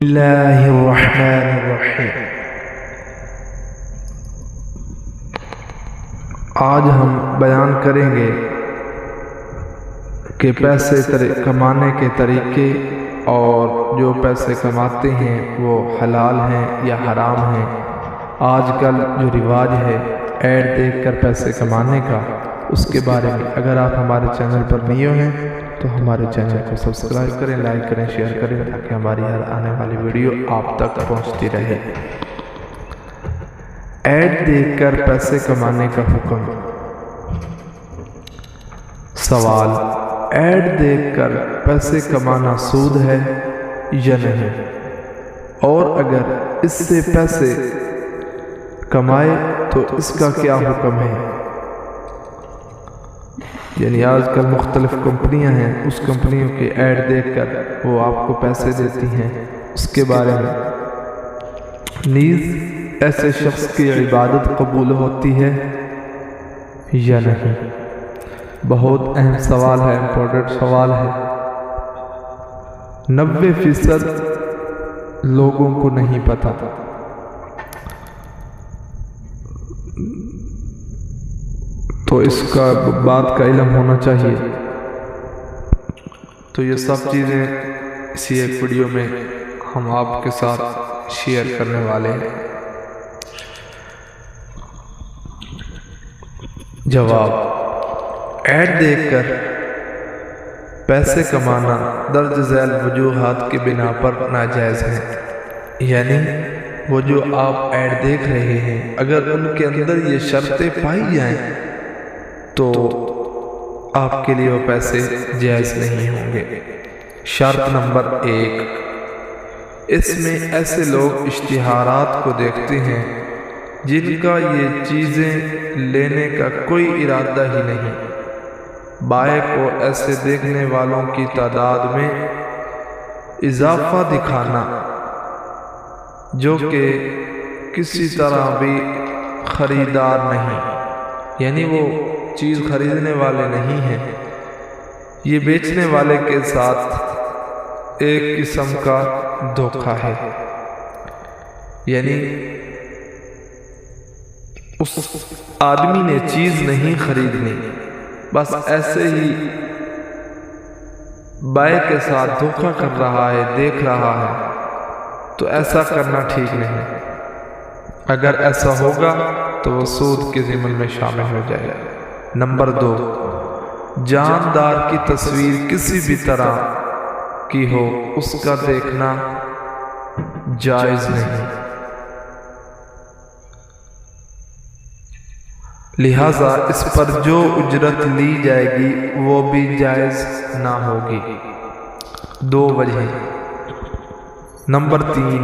اللہ الرحمن الرحیم۔ آج ہم بیان کریں گے کہ پیسے کمانے کے طریقے اور جو پیسے کماتے ہیں وہ حلال ہیں یا حرام ہیں۔ آج کل جو رواج ہے ایڈ دیکھ کر پیسے کمانے کا، اس کے بارے میں اگر آپ ہمارے چینل پر نیو ہیں تو ہمارے چینل کو سبسکرائب کریں، لائک کریں، شیئر کریں تاکہ ہماری ہر آنے والی ویڈیو آپ تک پہنچتی رہے۔ ایڈ دیکھ کر پیسے کمانے کا حکم۔ سوال: ایڈ دیکھ کر پیسے کمانا سود ہے یا نہیں؟ اور اگر اس سے پیسے کمائے تو اس کا کیا حکم ہے؟ یعنی آج کل مختلف کمپنیاں ہیں، اس کمپنیوں کے ایڈ دیکھ کر وہ آپ کو پیسے دیتی ہیں، اس کے بارے میں نیز ایسے شخص کی عبادت قبول ہوتی ہے یا نہیں؟ بہت اہم سوال ہے، امپورٹنٹ سوال ہے۔ 90% لوگوں کو نہیں پتا۔ تو اس کا بات کا علم ہونا چاہیے۔ تو یہ سب چیزیں اسی ایک ویڈیو میں ہم آپ کے ساتھ شیئر کرنے والے ہیں۔ جواب: ایڈ دیکھ کر پیسے کمانا درج ذیل وجوہات کی بنا پر ناجائز ہے۔ یعنی وہ جو آپ ایڈ دیکھ رہے ہیں، اگر ان کے اندر یہ شرطیں پائی جائیں تو آپ کے لیے وہ پیسے جائز نہیں ہوں گے۔ شرط نمبر 1: اس میں ایسے لوگ اشتہارات کو دیکھتے ہیں جن کا یہ چیزیں لینے کا کوئی ارادہ ہی نہیں۔ بائع کو ایسے دیکھنے والوں کی تعداد میں اضافہ دکھانا جو کہ کسی طرح بھی خریدار نہیں، یعنی وہ چیز خریدنے والے نہیں ہیں، یہ بیچنے والے کے ساتھ ایک قسم کا دھوکہ ہے۔ یعنی اس آدمی نے چیز نہیں خریدنی، بس ایسے ہی بائع کے ساتھ دھوکہ کر رہا ہے، دیکھ رہا ہے، تو ایسا کرنا ٹھیک نہیں۔ اگر ایسا ہوگا تو وہ سود کے ضمن میں شامل ہو جائے گا۔ نمبر 2: جاندار کی تصویر کسی بھی طرح کی ہو، اس کا دیکھنا جائز نہیں، لہذا اس پر جو اجرت لی جائے گی وہ بھی جائز نہ ہوگی۔ 2 وجہیں۔ نمبر 3: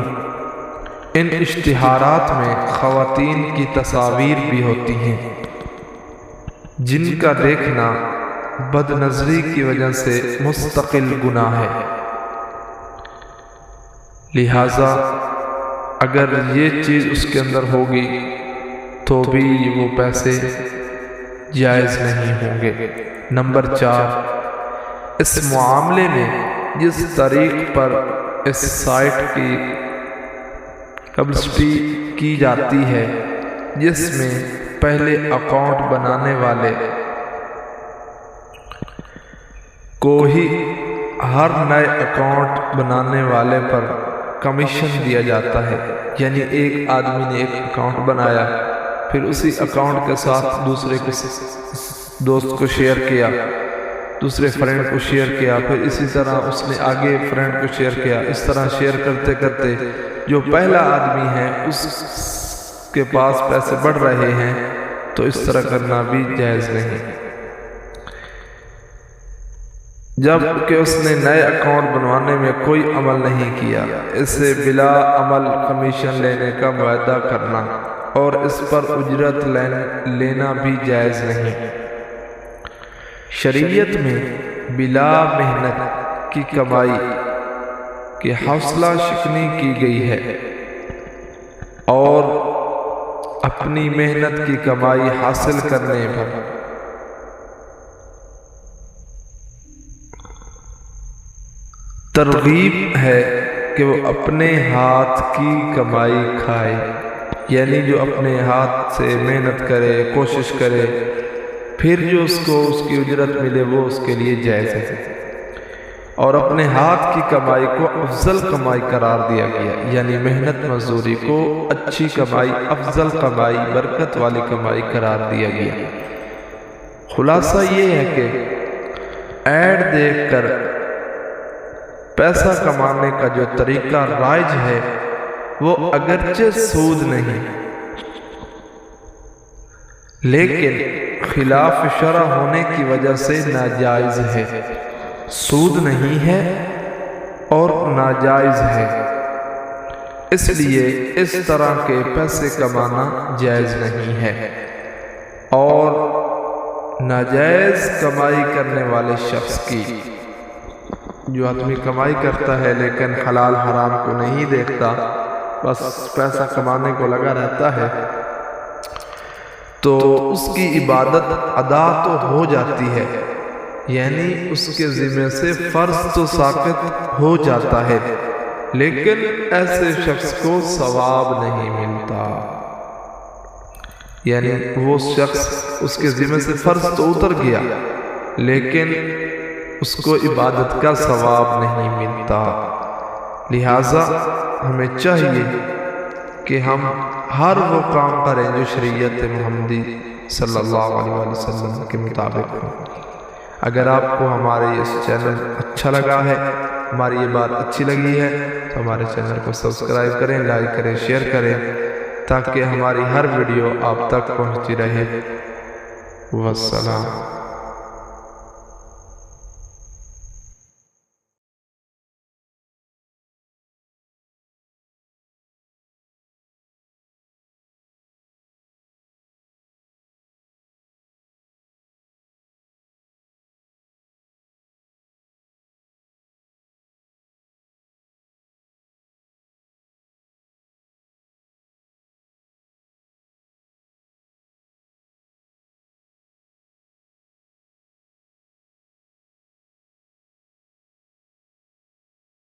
ان اشتہارات میں خواتین کی تصاویر بھی ہوتی ہیں جن کا دیکھنا بد نظری کی وجہ سے مستقل گناہ ہے، لہذا اگر یہ چیز اس کے اندر ہوگی تو بھی وہ پیسے جائز نہیں ہوں گے۔ نمبر 4: اس معاملے میں جس طریق پر اس سائٹ کی پبلسٹی کی جاتی ہے، جس میں پہلے اکاؤنٹ بنانے والے کو ہی ہر نئے اکاؤنٹ بنانے والے پر کمیشن دیا جاتا ہے۔ یعنی ایک آدمی نے ایک اکاؤنٹ بنایا، پھر اسی اکاؤنٹ کے ساتھ دوسرے دوست کو شیئر کیا، دوسرے فرینڈ کو شیئر کیا، پھر اسی طرح اس نے آگے فرینڈ کو شیئر کیا، اس طرح شیئر کرتے کرتے جو پہلا آدمی ہے اس کے پاس پیسے بڑھ رہے ہیں، تو اس طرح کرنا بھی جائز نہیں۔ جب کہ اس نے نئے اکاؤنٹ بنوانے میں کوئی عمل نہیں کیا، اسے بلا عمل کمیشن لینے کا معاہدہ کرنا اور اس پر اجرت لینا بھی جائز نہیں۔ شریعت میں بلا محنت کی کمائی کی حوصلہ شکنی کی گئی ہے اور اپنی محنت کی کمائی حاصل کرنے پر ترغیب ہے کہ وہ اپنے ہاتھ کی کمائی کھائے، یعنی جو اپنے ہاتھ سے محنت کرے، کوشش کرے، پھر جو اس کو اس کی اجرت ملے وہ اس کے لیے جائز ہے۔ اور اپنے ہاتھ کی کمائی کو افضل کمائی قرار دیا گیا، یعنی محنت مزدوری کو اچھی کمائی، افضل کمائی، برکت والی کمائی قرار دیا گیا۔ خلاصہ یہ ہے کہ ایڈ دیکھ کر پیسہ کمانے کا جو طریقہ رائج ہے وہ اگرچہ سود نہیں لیکن خلاف شرع ہونے کی وجہ سے ناجائز ہے، سود نہیں ہے اور ناجائز ہے، اس لیے اس طرح کے پیسے کمانا جائز نہیں ہے۔ اور ناجائز کمائی کرنے والے شخص کی، جو آدمی کمائی کرتا ہے لیکن حلال حرام کو نہیں دیکھتا، بس پیسہ کمانے کو لگا رہتا ہے، تو اس کی عبادت ادا تو ہو جاتی ہے، یعنی اس کے ذمہ سے فرض تو ساقط ہو جاتا ہے، لیکن ایسے شخص کو ثواب نہیں ملتا، یعنی وہ شخص اس کے ذمہ سے فرض تو اتر گیا لیکن اس کو عبادت کا ثواب نہیں ملتا۔ لہٰذا ہمیں چاہیے کہ ہم ہر وہ کام کریں جو شریعت محمدی صلی اللہ علیہ وسلم کے مطابق ہو۔ اگر آپ کو ہمارے اس چینل اچھا لگا ہے، ہماری یہ بات اچھی لگی ہے، تو ہمارے چینل کو سبسکرائب کریں، لائک کریں، شیئر کریں، تاکہ ہماری ہر ویڈیو آپ تک پہنچتی رہے۔ والسلام۔